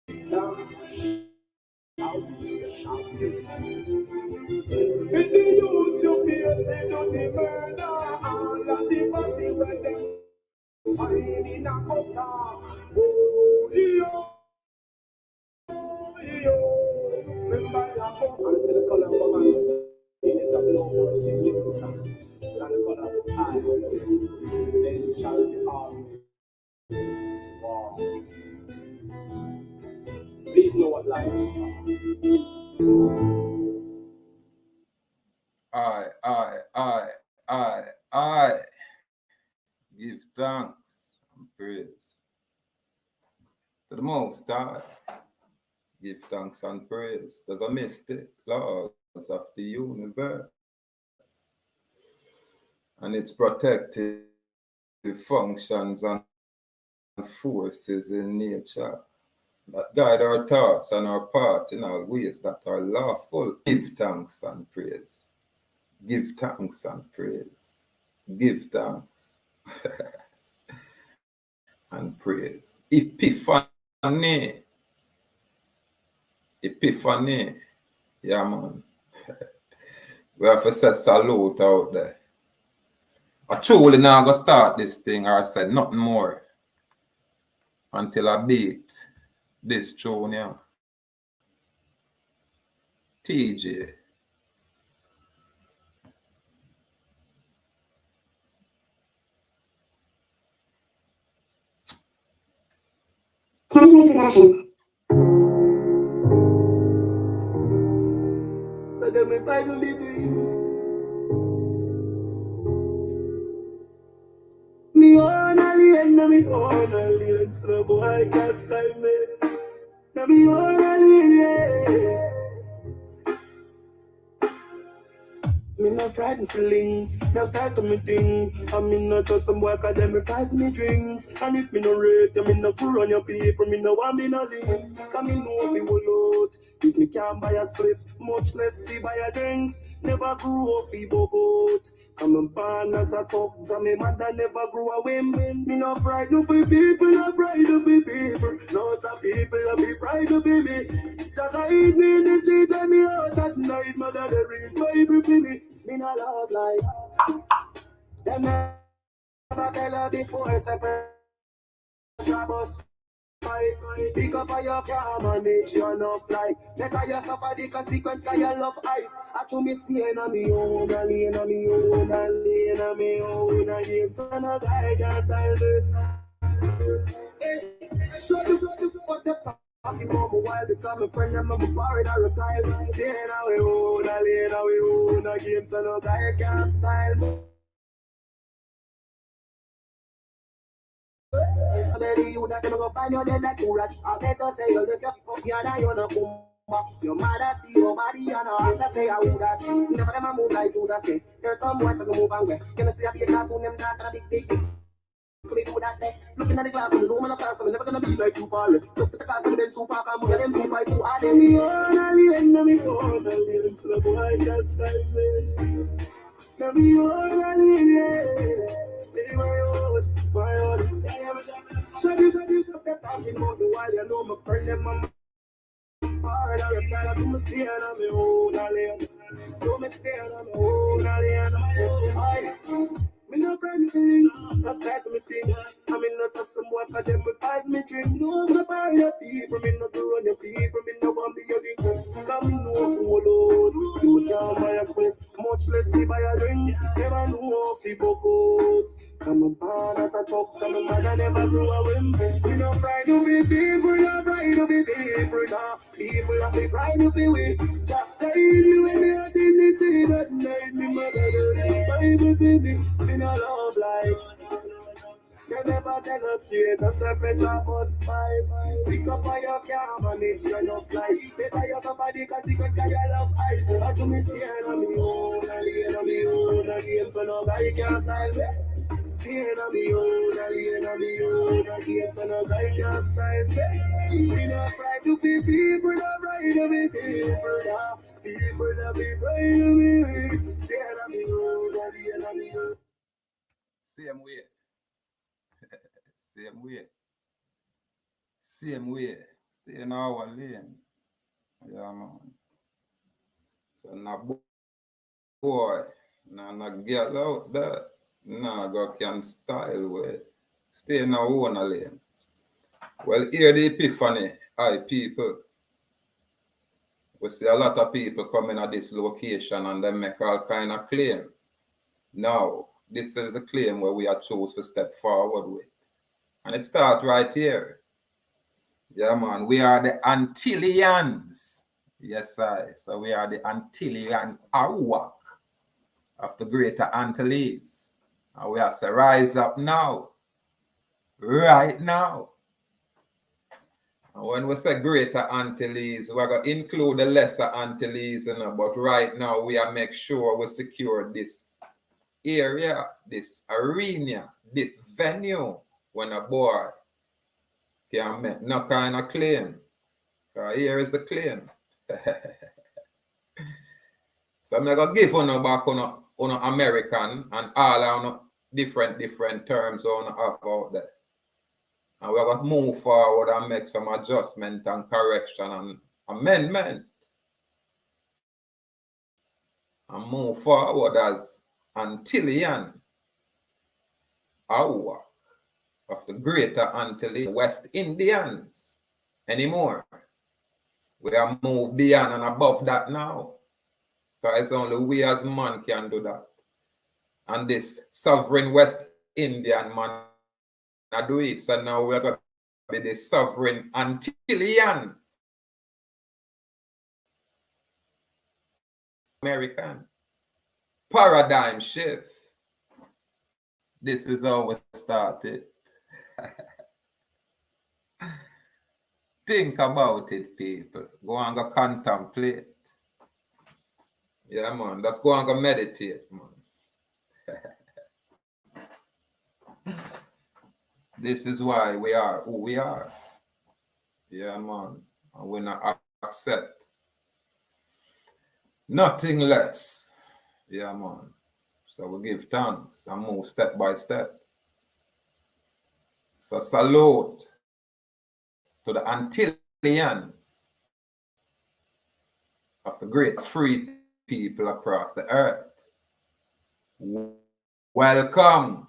With the youths you pay, they do the murder. All of the body when them find in a gutter. Oh, yo, yo. Remember that until the color of a man's skin is of no more significant than the color of his eyes. Then shall be always war. Please know what life is for. I give thanks and praise to the Most High. Give thanks and praise to the mystic laws of the universe and its protective functions and forces in nature that guide our thoughts and our path in all ways that are lawful. Give thanks and praise. Give thanks and praise. Give thanks and praise. Epiphany. Yeah, man. We have to say salute out there. I truly now going to start this thing, or I said nothing more until I beat this tune here. TJ. Productions. But then me buy some big dreams. Me own alien, na me own alien. So boy can't style me. Na me own alien, yeah. Me no frightened feelings, now start to me thing. I mean not just some boy cause them price me drinks. And if me no rate, me no pour on your people, me no want me no links. Cause me know if you will out. If me can't buy a spliff, much less see buy a drinks. Never grew up fi boat. I'm born as a fox, and my mother never grew a women. Me no frightened for people, no frightened for people. Lots of people I be frightened for me. Just I eat me in the street and me out at night. Mother they read Bible for me. Me no love lights. Them never tell her before separate troubles. Pick up on your car, manage your enough like. Better you suffer the consequence cause you love I chew me staying on me own, and lean on me own, and lean on me own, and give son of guy can't style me. Shut this, what the talking about me while become a friend and I'm worried I retire. Staying on me own, and lean on me own, and give son of guy can't style me. I bet you that you go find your dead like you rat. I better say you lift up your and you're not boom. Your mother see your body and her ass say I would that. Never them a move like Judas say. There's some boys that move and way. Can I see a big cartoon them not gonna big pics. So they do that day. Looking at the glass and the room and the stars, so they're never gonna be like you, Paul. Just get the car from them super car, move them super you are them. Me on alien, me on alien, so the boy can't style me. Now me on alien, yeah. My own. Shut this, they're talking about the while you know my friend, them my hard, I reply to me stay on my own alien. Do me stay on my own alien. Me no friend feelings, that's that me thing. I mean not just some work, cause them with eyes me drink. No, I'm not buy your people, me not to run your people, me no want be your dick. Cause me know full load, you can't buy a spliff, much less see buy a drinks. Never know if you book out. Come on, born as a fox, come on, man, I never grew a women. We no fried to be people, no fried to be people, nah. People have been fried to be we. Jack, they me when me out in the city that night, me mother the Bible baby, me no love life. They never tell us straight, a separate bus five. Pick up on your car, manage your enough life. Better you somebody can take on your love I watch me staying on me own, and lean on me own, and game so no guy can style me. Staying on me own, and lean on me own, and game so no guy can style me. We not try to be people, not right to be people, nah. People that be right to be. Staying on me own, and lean on me own. Same way. Same way. stay in our lane. Yeah, man. So now boy, now girl out there, now go can style way. Stay in our own lane. Well, here the epiphany, people. We see a lot of people coming at this location and they make all kind of claim. Now, this is the claim where we are choose to step forward with. And it starts right here. Yeah, man. We are the Antilleans. Yes, I. So we are the Antillean Ahuuakh of the Greater Antilles. And we have to rise up now. Right now. And when we say Greater Antilles, we're going to include the Lesser Antilles, but right now we are make sure we secure this area, this arena, this venue when a boy can make no kind of claim. Here is the claim. So I'm going to give on back on American and all on different terms on have out there. And we're going to move forward and make some adjustment and correction and amendment. And move forward as Antillean Ahuuakh of the Greater Antilles, West Indians anymore. We are moved beyond and above that now. Because only we as man can do that. And this sovereign West Indian man do it. So now we're going to be the sovereign Antillean American paradigm shift. This is how we started. Think about it, people. Go and go contemplate. Yeah, man. Let's go and go meditate, man. This is why we are who we are. Yeah, man. And we not accept nothing less. Yeah, man. So we give thanks and move step by step. So salute to the Antilleans of the great free people across the earth. Welcome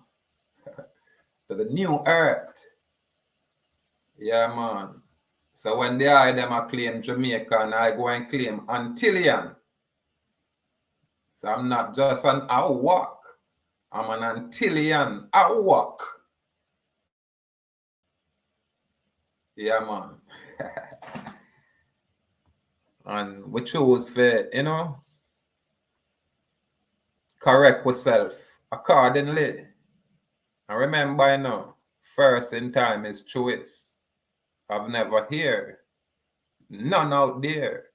to the new earth. Yeah, man. So when they are them I claim Jamaican, I go and claim Antillean. So I'm not just an Ahuuakh. I'm an Antillean Ahuuakh. Yeah, man. And we choose for, correct ourselves accordingly. And remember, first in time is choice. I've never heard none out there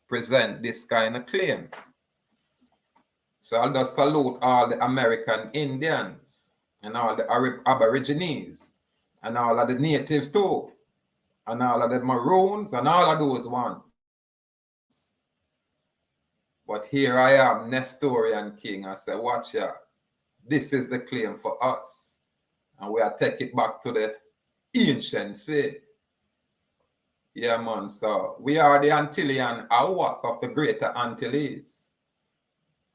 present this kind of claim. So I'll just salute all the American Indians and all the Aborigines and all of the natives too, and all of the Maroons and all of those ones. But here I am, Nestorian King. I say, watch ya. This is the claim for us. And we are take it back to the ancient say. Yeah, man. So we are the Antillean Ahuuakh of the Greater Antilles.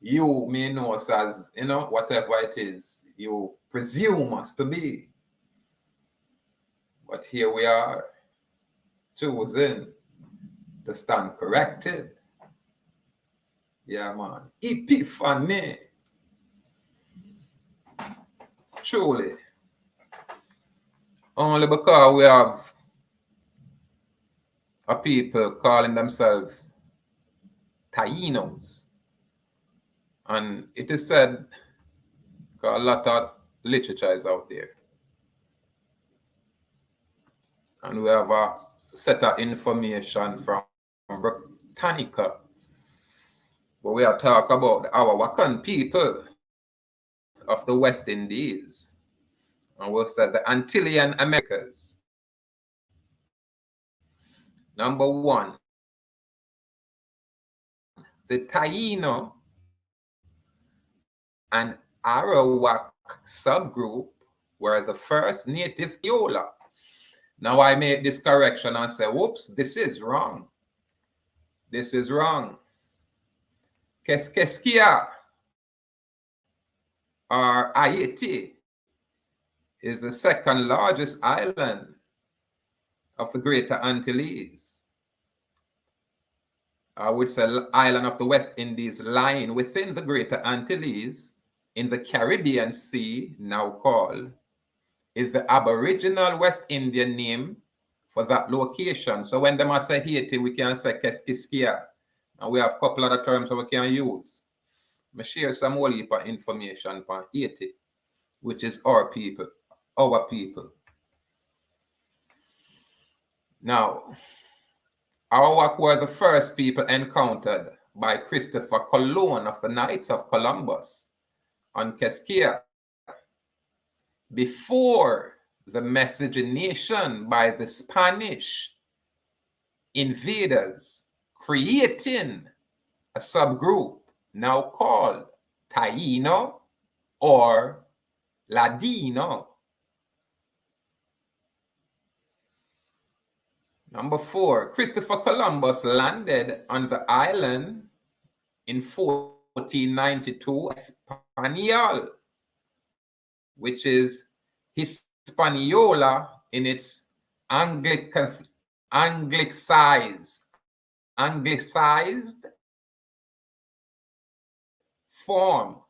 You may know us as, whatever it is you presume us to be. But here we are, choosing to stand corrected. Yeah, man. Epiphany. Truly. Only because we have a people calling themselves Tainos. And it is said, a lot of literature is out there. And we have a set of information from Britannica. But we are talking about the Arawakan people of the West Indies. And we'll say the Antillean Americas. Number one, the Taino and Arawak subgroup were the first native Hispaniola. Now I make this correction and say, whoops, this is wrong. This is wrong. Quisqueya or Ayiti is the second largest island of the Greater Antilles. I would say island of the West Indies lying within the Greater Antilles in the Caribbean Sea, now called, is the aboriginal West Indian name for that location. So when them say Haiti, we can say Quisqueya. And we have a couple other terms that we can use. I share some more information on Haiti, which is our people, our people. Now, Arawak were the first people encountered by Christopher Colone of the Knights of Colombus on Quisqueya before the miscegenation by the Spanish invaders, creating a subgroup now called Taino or Ladino. Number 4, Christopher Columbus landed on the island in 1492, Hispaniola, which is Hispaniola in its Anglicized form.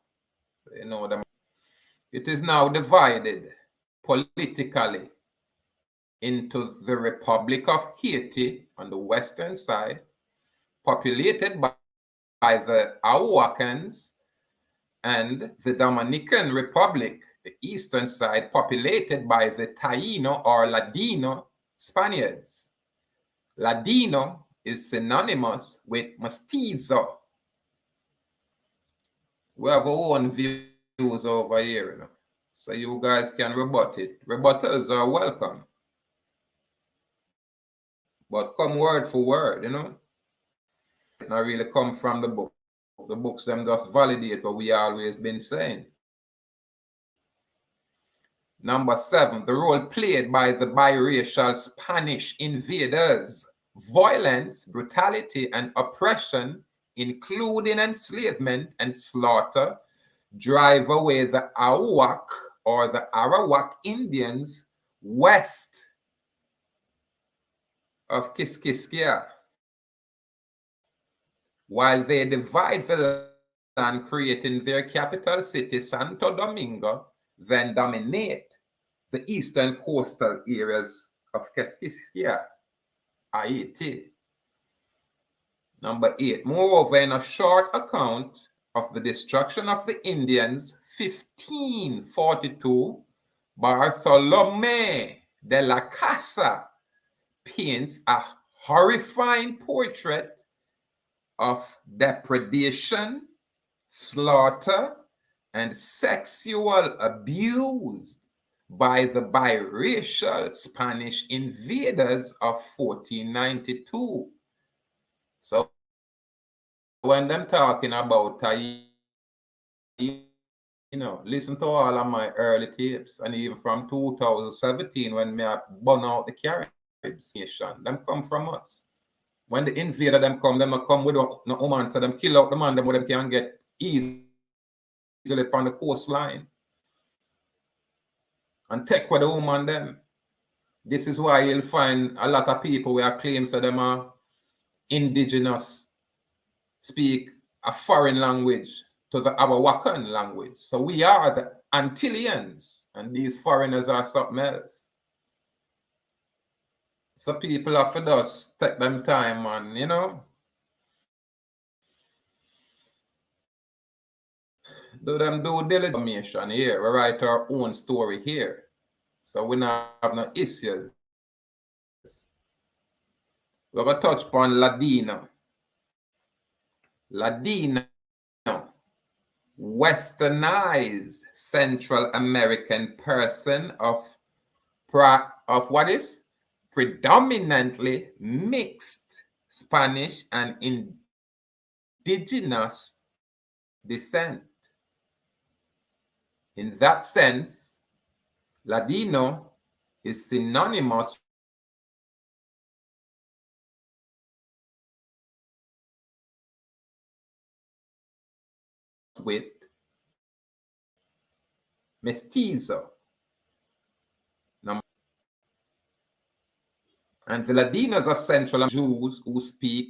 So you know them. It is now divided politically into the Republic of Haiti on the western side, populated by the Arawakans, and the Dominican Republic, the eastern side, populated by the Taino or Ladino Spaniards. Ladino is synonymous with mestizo. We have our own views over here, you know? So you guys can rebut it. Rebuttals are welcome. But come word for word, you know? It not really come from the book. The books them just validate what we always been saying. Number 7, the role played by the biracial Spanish invaders, violence, brutality, and oppression, including enslavement and slaughter, drive away the Ahuuakh or the Arawak Indians west of Quisqueya, while they divide the land, creating their capital city, Santo Domingo, then dominate the eastern coastal areas of Quisqueya, Ayiti. Number 8, moreover, in a short account of the destruction of the Indians, 1542, Bartolomé de la Casa paints a horrifying portrait of depredation, slaughter, and sexual abuse by the biracial Spanish invaders of 1492. So when them talking about listen to all of my early tapes, and even from 2017 when me burn out the Caribbean nation, them come from us. When the invader them come with no woman, so them kill out the man them where them can get easily on the coastline and take with the woman them. This is why you'll find a lot of people where claims that them are indigenous, speak a foreign language to the Arawakan language. So we are the Antilleans, and these foreigners are something else. So people have to just take them time and, you know, do them due diligence here. We write our own story here. So we not have no issues. We're going to touch upon Ladino. Ladino, westernized Central American person of what is predominantly mixed Spanish and indigenous descent. In that sense, Ladino is synonymous with mestizo. And the Ladinos of Central Jews who speak.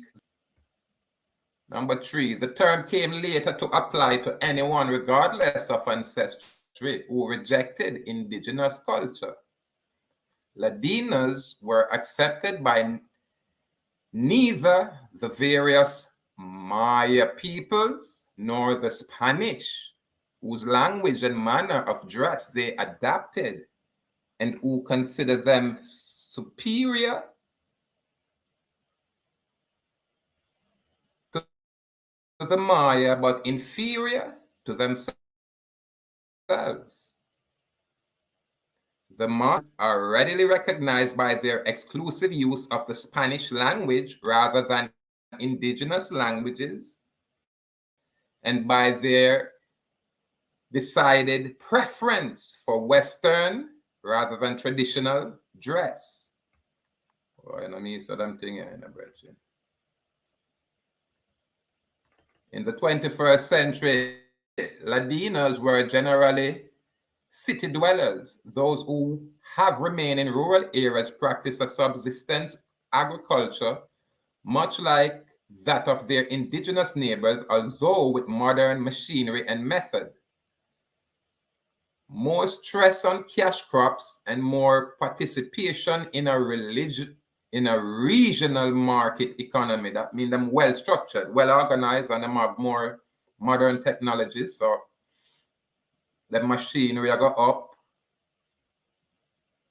Number 3, the term came later to apply to anyone regardless of ancestry who rejected indigenous culture. Ladinos were accepted by neither the various Maya peoples nor the Spanish, whose language and manner of dress they adapted and who considered them superior to the Maya but inferior to themselves. The Mayas are readily recognized by their exclusive use of the Spanish language rather than indigenous languages, and by their decided preference for Western rather than traditional dress. In the 21st century, Ladinos were generally city dwellers. Those who have remained in rural areas practice a subsistence agriculture, much like that of their indigenous neighbors, although with modern machinery and method. More stress on cash crops and more participation in a regional market economy. That means them well structured, well organized, and them have more modern technologies. So the machinery go up,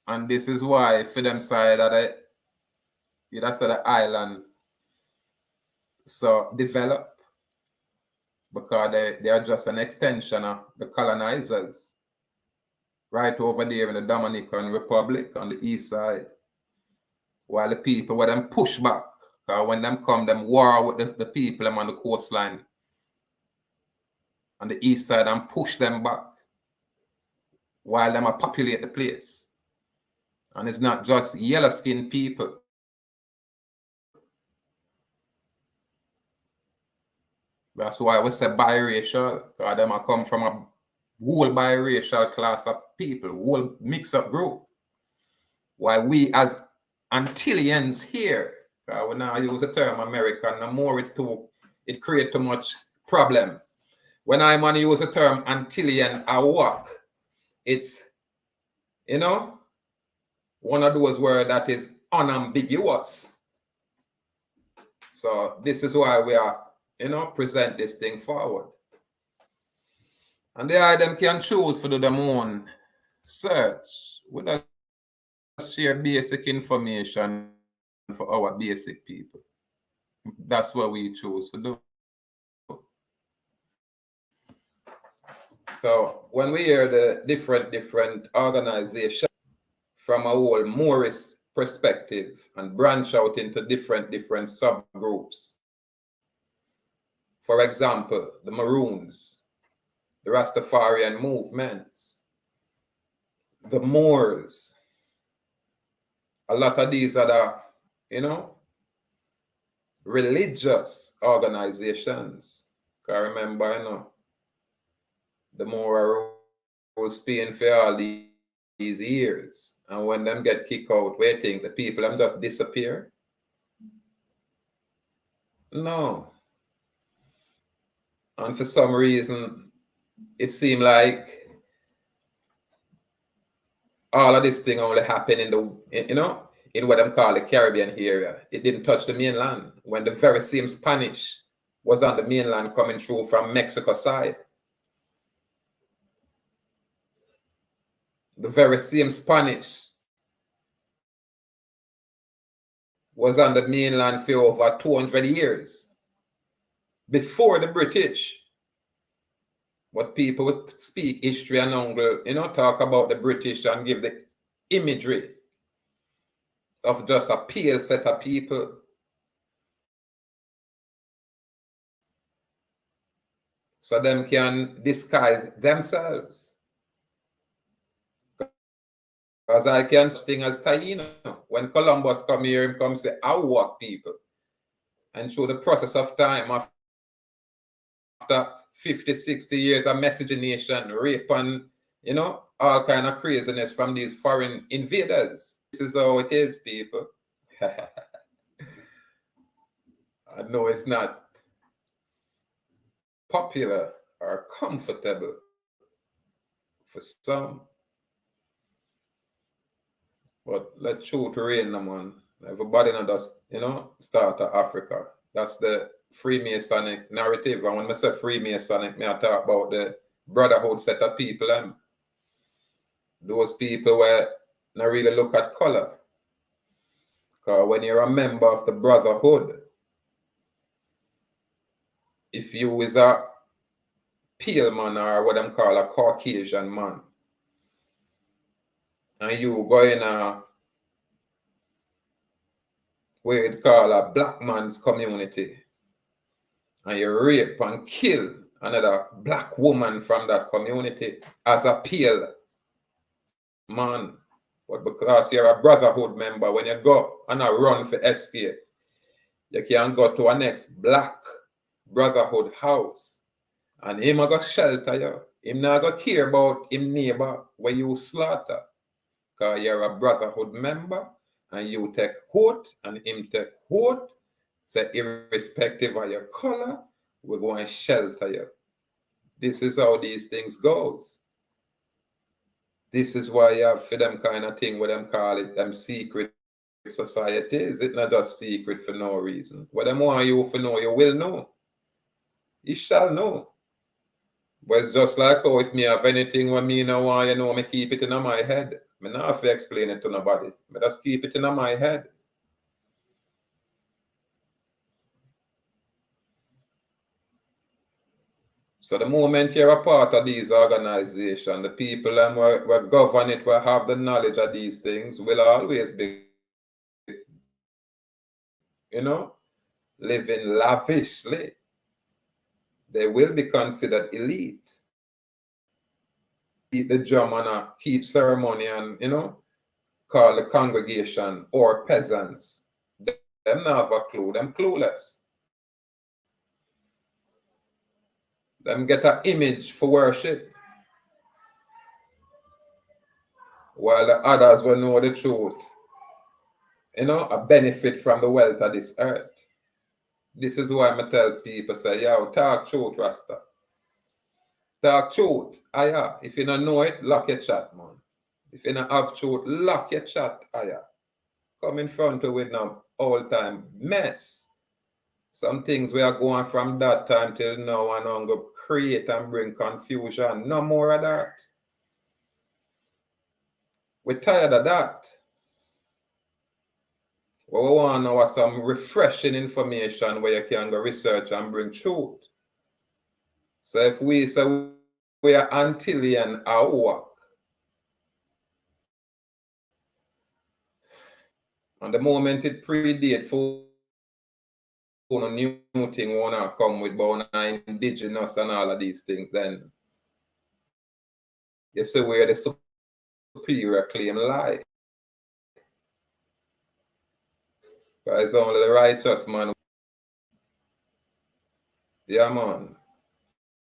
and this is why for them side of the island so develop, because they are just an extension of the colonizers right over there in the Dominican Republic on the east side, while the people were them push back, because when them come, them war with the people them on the coastline on the east side and push them back while them populate the place. And it's not just yellow-skinned people. That's why we say biracial, because them come from a whole biracial class of people, whole mix-up group. While we as Antilleans here, because we now use the term American, no more it creates too much problem. When I want to use the term Antillean Ahuuakh, it's, one of those words that is unambiguous. So this is why we are, present this thing forward. And the item can choose for their own search. We just share basic information for our basic people. That's what we choose to do. So when we hear the different organizations from a whole Moorish perspective and branch out into different subgroups. For example, the Maroons, the Rastafarian movements, the Moors. A lot of these are the, religious organizations. I remember, the Moor was Spain for all these years. And when them get kicked out, waiting, the people them just disappear? No. And for some reason, it seemed like all of this thing only happened in what them call the Caribbean area. It didn't touch the mainland, when the very same Spanish was on the mainland coming through from Mexico side. The very same Spanish was on the mainland for over 200 years before the British. But people would speak history and angle, talk about the British and give the imagery of just a pale set of people. So them can disguise themselves. Because I can sing as Taino. When Columbus come here, he comes say Arawak people. And through the process of time, after 50, 60 years of miscegenation, rape, and, you know, all kind of craziness from these foreign invaders. This is how it is, people. I know it's not popular or comfortable for some, but let truth reign, man. Everybody not just, you know, start at Africa. That's the Freemasonic narrative. And when I say Freemasonic, I talk about the brotherhood set of people, and those people where not really look at color. Because when you're a member of the brotherhood, if you is a pale man or what them call a Caucasian man, and you go in a where it call a black man's community, and you rape and kill another black woman from that community as a pale man, but because you're a brotherhood member, when you go on a run for escape, you can go to a next black brotherhood house, and him a go shelter you. Him not go care about him neighbor where you slaughter, because you're a brotherhood member, and you take oath, and him take oath. So irrespective of your color, we're going to shelter you. This is how these things goes. This is why you have for them kind of thing where them call it them secret societies. It's not just secret for no reason. What them want you to know, you will know. You shall know. But it's just like, oh, if me have anything what me no want, you know, me keep it in my head. Me not have to explain it to nobody. Me just keep it in my head. So the moment you're a part of these organizations, the people that will govern it, will have the knowledge of these things, will always be, you know, living lavishly. They will be considered elite. Eat the drum and keep ceremony and, you know, call the congregation or peasants. Them not have a clue, them clueless. Them get an image for worship, while the others will know the truth, you know, a benefit from the wealth of this earth. This is why I tell people, say, yo, talk truth, Rasta. Talk truth. Aya. If you don't know it, lock your chat, man. If you don't have truth, lock your chat, aya. Come in front of it now, all time mess. Some things we are going from that time till now and I'm going to create and bring confusion. No more of that. We're tired of that. What we want now is some refreshing information where you can go research and bring truth. So if we say we are Antillean Ahuuakh, and the moment it predate for a new thing wanna come with about indigenous and all of these things, then you see where the superior claim lie. Because it's only the righteous man. Yeah, man.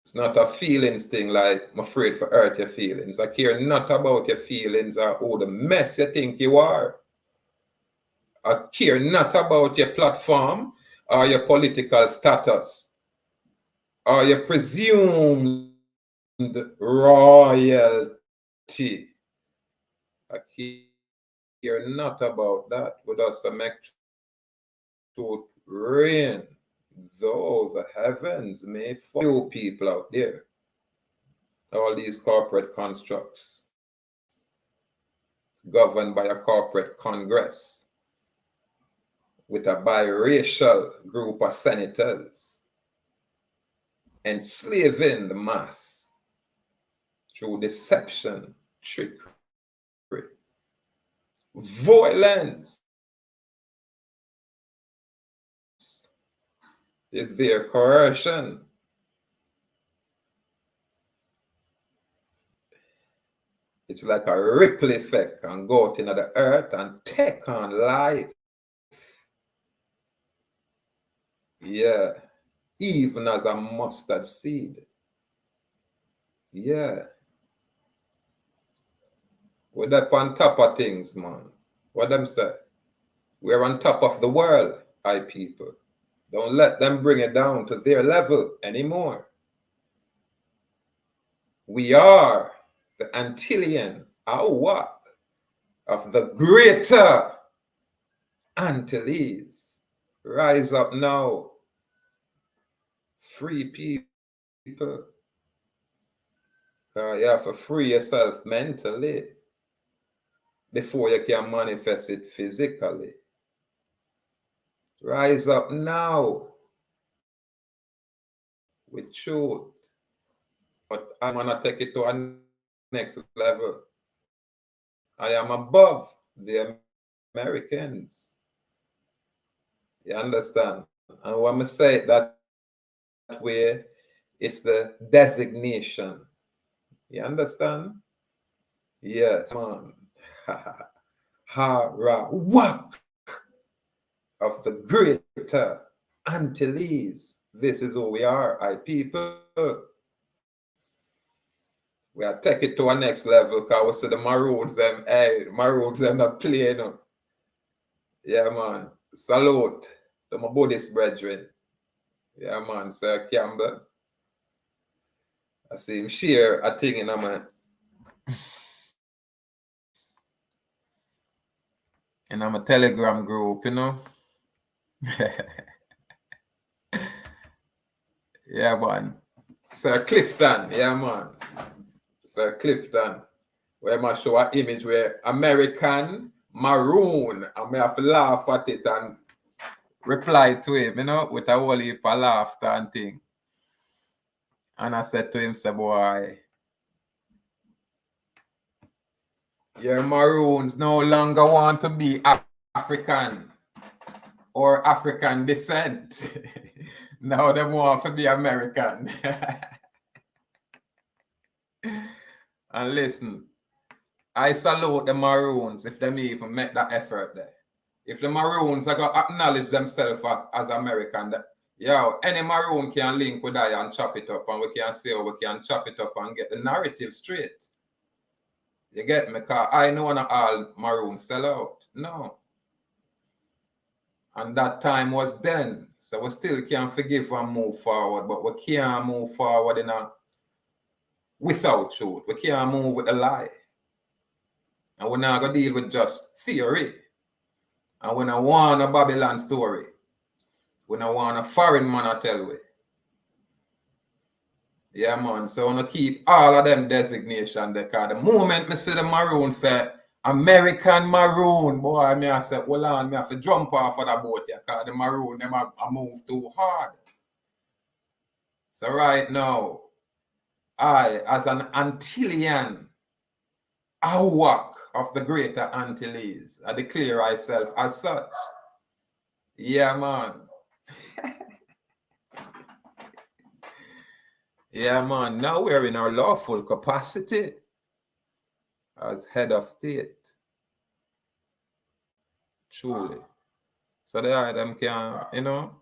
It's not a feelings thing like I'm afraid for hurt your feelings. I care not about your feelings or who the mess you think you are. I care not about your platform or your political status or your presumed royalty. I care not about that. But also make truth reign, though the heavens may fall. You people out there, all these corporate constructs governed by a corporate congress with a biracial group of senators enslaving the mass through deception, trickery, violence is their coercion. It's like a ripple effect and go out into the earth and take on life. Yeah, even as a mustard seed. Yeah. We're up on top of things, man. What them say? We're on top of the world, I people. Don't let them bring it down to their level anymore. We are the Antillean Ahuuakh of the Greater Antilles. Rise up now, free people. You have to free yourself mentally before you can manifest it physically. Rise up now with truth. But I'm going to take it to a next level. I am above the Americans. You understand? And when I say it that way, it's the designation. You understand? Yes, man. Arawak of the Greater Antilles. This is who we are, I people. We are take it to a next level because we see the Maroons, them, hey, Maroons, them not playing. No. Yeah, man. Salute to my Buddhist brethren. Yeah, man, Sir Campbell. I see him share a thing in my Telegram group, you know. Yeah, man. Sir Clifton, yeah, man. Sir Clifton. Where I show an image where American maroon, and I have to laugh at it and reply to him, you know, with a whole heap of laughter and thing. And I said to him, say, boy, your maroons no longer want to be African or African descent. Now they want to be American. And listen, I salute the Maroons if they even make that effort there. If the Maroons are going to acknowledge themselves as American, any Maroon can link with I and chop it up, and we can say we can chop it up and get the narrative straight. You get me? Because I know not all Maroons sell out. No. And that time was then. So we still can forgive and move forward, but we can't move forward without truth. We can't move with a lie. And we're not going to deal with just theory. And we don't want a Babylon story. We don't want a foreign man to tell we. Yeah, man. So I want to keep all of them designation there. Because the moment me see the Maroon say, American Maroon, boy, me I say, hold on, me have to jump off of that boat here. Because the Maroon, them a move too hard. So right now, I, as an Antillean Ahuuakh of the Greater Antilles, I declare myself as such. Yeah, man. Yeah, man. Now we're in our lawful capacity as head of state. Truly. So the item can, you know,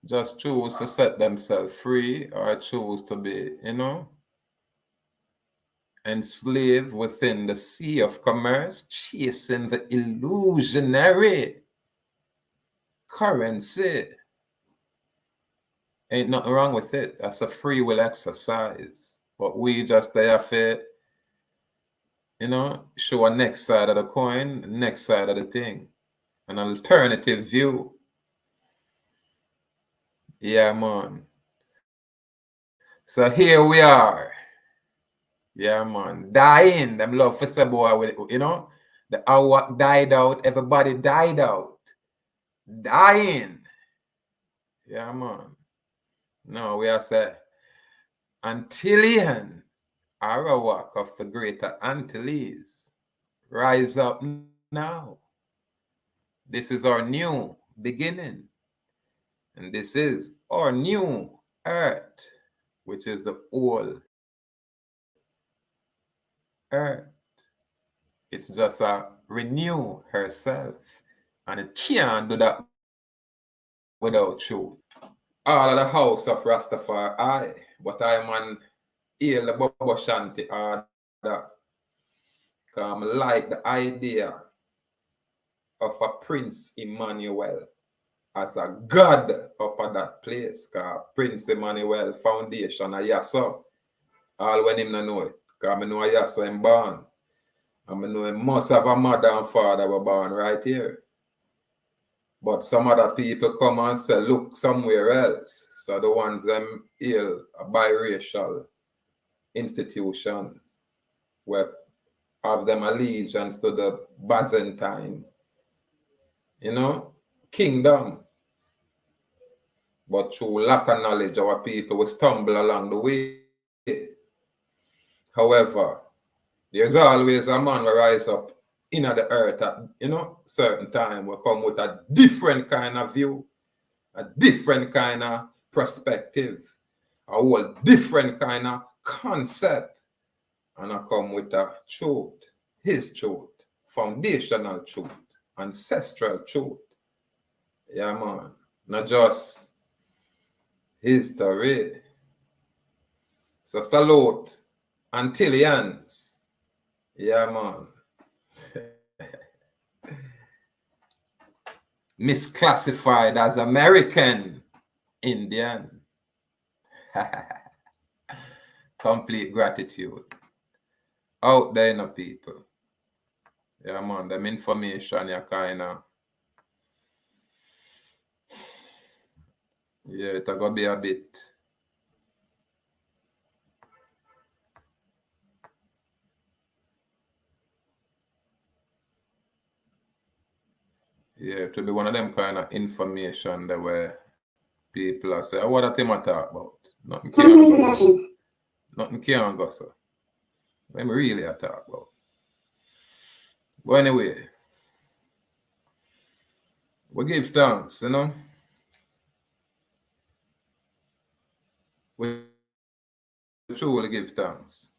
just choose to set themselves free or choose to be, you know, enslaved within the sea of commerce, chasing the illusionary currency. Ain't nothing wrong with it. That's a free will exercise. But we just have to, you know, show a next side of the coin, next side of the thing. An alternative view. Yeah, man. So here we are. Yeah, man. Dying. Them love for say boy with it, you know. The Arawak died out. Everybody died out. Dying. Yeah, man. No, we are say Antillean Arawak of the Greater Antilles. Rise up now. This is our new beginning. And this is our new earth, which is the old earth. It's just a renew herself. And it can't do that without truth. all of the house of Rastafari, but I man hail the Bobo Shanti order. Because I like the idea of a Prince Emmanuel as a god up at that place. Because Prince Emmanuel Foundation, I so all when him no know it. Because I know I him born. And I know he must have a mother and father were born right here. But some other people come and say, look somewhere else. So the ones them hail a biracial institution where have them allegiance to the Byzantine, kingdom. But through lack of knowledge, our people will stumble along the way. However, there's always a man will rise up in the earth at, certain time will come with a different kind of view, a different kind of perspective, a whole different kind of concept, and I come with a truth, his truth, foundational truth, ancestral truth. Yeah, man. Not just history. So salute Antilleans. Yeah, man. Misclassified as American Indian. Complete gratitude. Out there, people. Yeah, man, them information, you kind of. Yeah, it's going to be a bit. Yeah, to be one of them kind of information that where people are saying, what that him talk about? Nothing can go so. Nothing can go so. What am really talk about? But anyway, we give thanks, We truly give thanks.